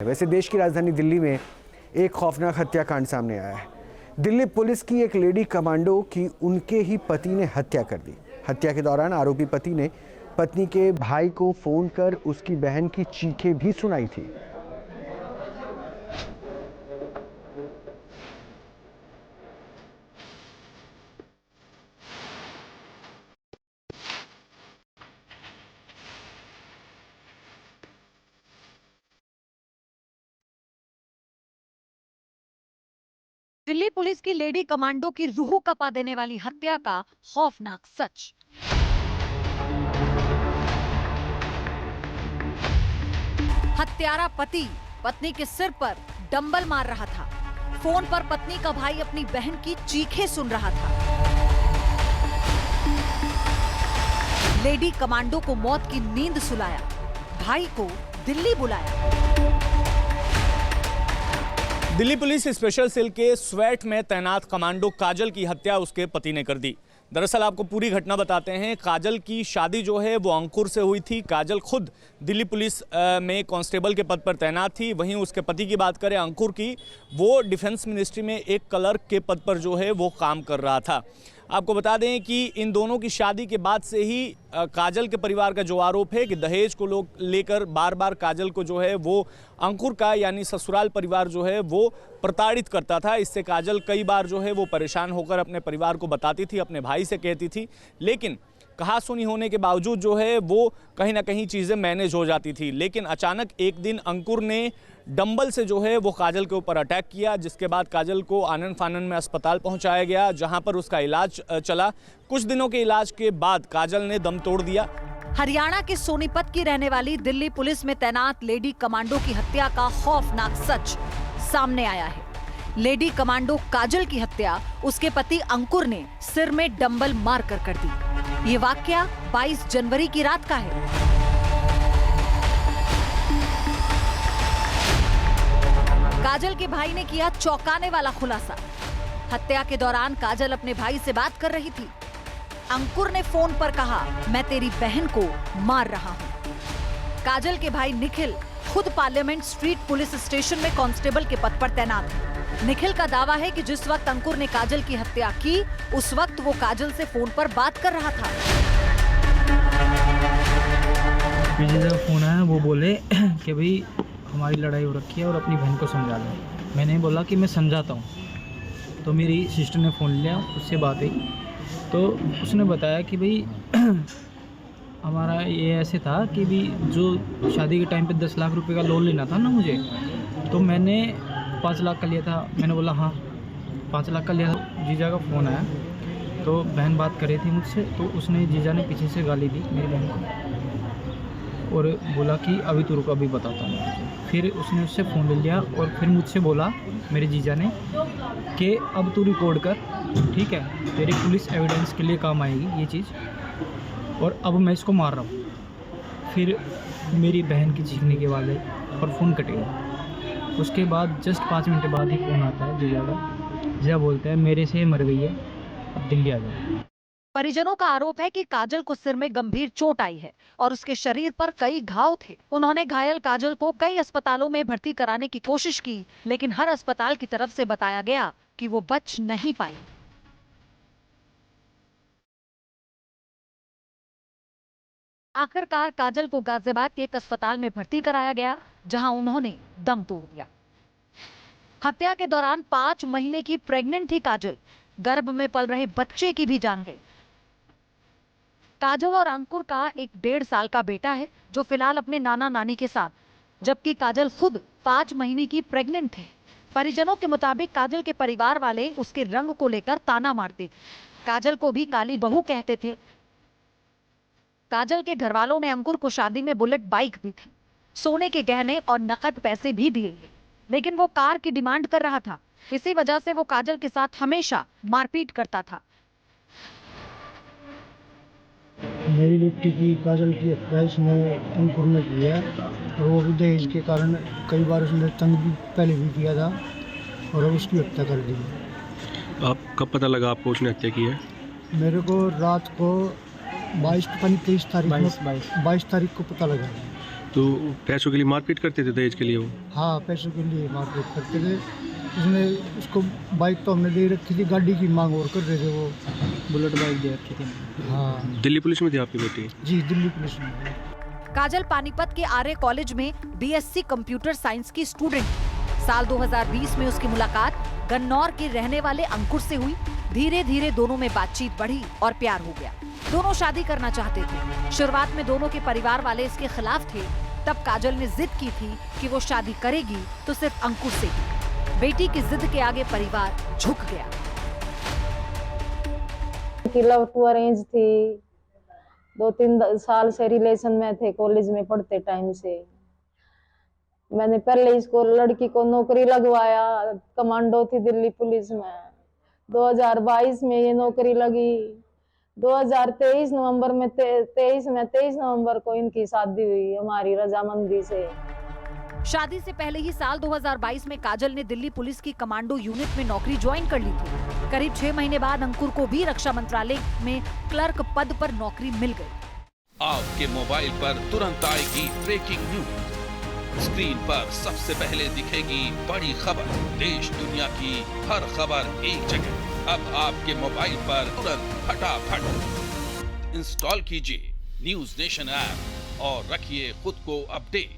वैसे देश की राजधानी दिल्ली में एक खौफनाक हत्याकांड सामने आया है। दिल्ली पुलिस की एक लेडी कमांडो की उनके ही पति ने हत्या कर दी। हत्या के दौरान आरोपी पति ने पत्नी के भाई को फोन कर उसकी बहन की चीखें भी सुनाई थी। दिल्ली पुलिस की लेडी कमांडो की रूह कपा देने वाली हत्या का खौफनाक सच। हत्यारा पति पत्नी के सिर पर डंबल मार रहा था। फोन पर पत्नी का भाई अपनी बहन की चीखें सुन रहा था। लेडी कमांडो को मौत की नींद सुलाया, भाई को दिल्ली बुलाया। दिल्ली पुलिस स्पेशल सेल के स्वेट में तैनात कमांडो काजल की हत्या उसके पति ने कर दी। दरअसल आपको पूरी घटना बताते हैं। काजल की शादी जो है वो अंकुर से हुई थी। काजल खुद दिल्ली पुलिस में कांस्टेबल के पद पर तैनात थी। वहीं उसके पति की बात करें अंकुर की, वो डिफेंस मिनिस्ट्री में एक क्लर्क के पद पर जो है वो काम कर रहा था। आपको बता दें कि इन दोनों की शादी के बाद से ही काजल के परिवार का जो आरोप है कि दहेज को लेकर बार बार काजल को जो है वो अंकुर का यानी ससुराल परिवार जो है वो प्रताड़ित करता था। इससे काजल कई बार जो है वो परेशान होकर अपने परिवार को बताती थी, अपने भाई से कहती थी, लेकिन कहा सुनी होने के बावजूद जो है वो कहीं ना कहीं चीज़ें मैनेज हो जाती थी। लेकिन अचानक एक दिन अंकुर ने डंबल से जो है वो काजल के ऊपर अटैक किया, जिसके बाद काजल को आनन फानन में अस्पताल पहुंचाया गया, जहां पर उसका इलाज चला। कुछ दिनों के इलाज के बाद काजल ने दम तोड़ दिया। हरियाणा के सोनीपत की रहने वाली दिल्ली पुलिस में तैनात लेडी कमांडो की हत्या का खौफनाक सच सामने आया है। लेडी कमांडो काजल की हत्या उसके पति अंकुर ने सिर में डंबल मारकर कर दी। ये वाकया 22 जनवरी की रात का है। काजल के भाई ने किया चौंकाने वाला खुलासा। हत्या के दौरान काजल अपने भाई से बात कर रही थी। अंकुर ने फोन पर कहा, मैं तेरी बहन को मार रहा हूं। काजल के भाई निखिल खुद पार्लियामेंट स्ट्रीट पुलिस स्टेशन में कांस्टेबल के पद पर तैनात है। निखिल का दावा है कि जिस वक्त अंकुर ने काजल की हत्या की, उस वक्त वो काजल से फोन पर बात कर रहा था। मुझे जब फोन आया वो बोले कि भाई हमारी लड़ाई हो रखी है और अपनी बहन को समझा लो। मैंने बोला कि मैं समझाता हूँ। तो मेरी सिस्टर ने फ़ोन लिया, उससे बात हुई तो उसने बताया कि भाई हमारा ये ऐसे था कि भी जो शादी के टाइम पे 10 लाख रुपए का लोन लेना था ना मुझे, तो मैंने 5 लाख का लिया था। मैंने बोला हाँ 5 लाख का लिया था। जीजा का फ़ोन आया तो बहन बात कर रही थी मुझसे, तो उसने जीजा ने पीछे से गाली दी मेरी बहन को और बोला कि अभी तू रुको, अभी बताता हूँ। फिर उसने उससे फ़ोन ले लिया और फिर मुझसे बोला मेरे जीजा ने कि अब तू रिकॉर्ड कर, ठीक है, तेरे पुलिस एविडेंस के लिए काम आएगी ये चीज़, और अब मैं इसको मार रहा हूँ। फिर मेरी बहन की चीखने के बाद और फ़ोन कट गया। उसके बाद जस्ट 5 मिनट बाद ही फ़ोन आता है जीजा का। जीजा बोलते हैं मेरे से मर गई है, अब दिल्ली आ जाओ। परिजनों का आरोप है कि काजल को सिर में गंभीर चोट आई है और उसके शरीर पर कई घाव थे। उन्होंने घायल काजल को कई अस्पतालों में भर्ती कराने की कोशिश की, लेकिन हर अस्पताल की तरफ से बताया गया कि वो बच नहीं पाई। आखिरकार काजल को गाजियाबाद के एक अस्पताल में भर्ती कराया गया, जहां उन्होंने दम तोड़ दिया। हत्या के दौरान 5 महीने की प्रेग्नेंट थी काजल। गर्भ में पल रहे बच्चे की भी जान गई। काजल और अंकुर का एक 1.5 साल का बेटा है, जो फिलहाल अपने नाना नानी के साथ, जबकि काजल खुद 5 महीने की प्रेग्नेंट है। परिजनों के मुताबिक काजल के परिवार वाले उसके रंग को लेकर ताना मारते। काजल को भी काली बहू कहते थे। काजल के घर वालों ने अंकुर को शादी में बुलेट बाइक दी थी, सोने के गहने और नकद पैसे भी दिए, लेकिन वो कार की डिमांड कर रहा था। इसी वजह से वो काजल के साथ हमेशा मारपीट करता था। मेरी बेटी की काजल की हत्या इसने अंकुर ने की है और वो भी दहेज के कारण कई बार उसने तंग भी पहले भी किया था और अब उसकी हत्या कर दी। आप कब पता लगा आपको उसने हत्या की है? मेरे को रात को 22 तारीख को पता लगा। तो पैसों के लिए मारपीट करते थे दहेज के लिए वो? हाँ, पैसों के लिए मारपीट करते थे। उसने उसको बाइक तो हमने दे रखी थी, गाड़ी की मांग और कर रहे थे वो। बुलेट बाइक दे रखी थी। हाँ दिल्ली पुलिस में थी आपकी बेटी? जी, दिल्ली पुलिस में। काजल पानीपत के आर्य कॉलेज में बीएससी कंप्यूटर साइंस की स्टूडेंट। साल 2020 में उसकी मुलाकात गन्नौर के रहने वाले अंकुर से हुई। धीरे धीरे दोनों में बातचीत बढ़ी और प्यार हो गया। दोनों शादी करना चाहते थे। शुरुआत में दोनों के परिवार वाले इसके खिलाफ थे। तब काजल ने जिद की थी कि वो शादी करेगी तो सिर्फ अंकुर से ही। बेटी की जिद के आगे परिवार झुक गया। लव टू अरेंज थी। 2-3 साल से रिलेशन में थे, कॉलेज में पढ़ते टाइम से। मैंने पहले इसको लड़की को नौकरी लगवाया, कमांडो थी दिल्ली पुलिस में। 2022 में ये नौकरी लगी। 2023 नवंबर में 23 नवंबर को इनकी शादी हुई हमारी रजामंदी से। शादी से पहले ही साल 2022 में काजल ने दिल्ली पुलिस की कमांडो यूनिट में नौकरी ज्वाइन कर ली थी। करीब 6 महीने बाद अंकुर को भी रक्षा मंत्रालय में क्लर्क पद पर नौकरी मिल गई। आपके मोबाइल पर तुरंत आएगी ब्रेकिंग न्यूज। स्क्रीन पर सबसे पहले दिखेगी बड़ी खबर। देश दुनिया की हर खबर एक जगह। अब आपके मोबाइल पर तुरंत फटाफट इंस्टॉल कीजिए न्यूज नेशन ऐप और रखिए खुद को अपडेट।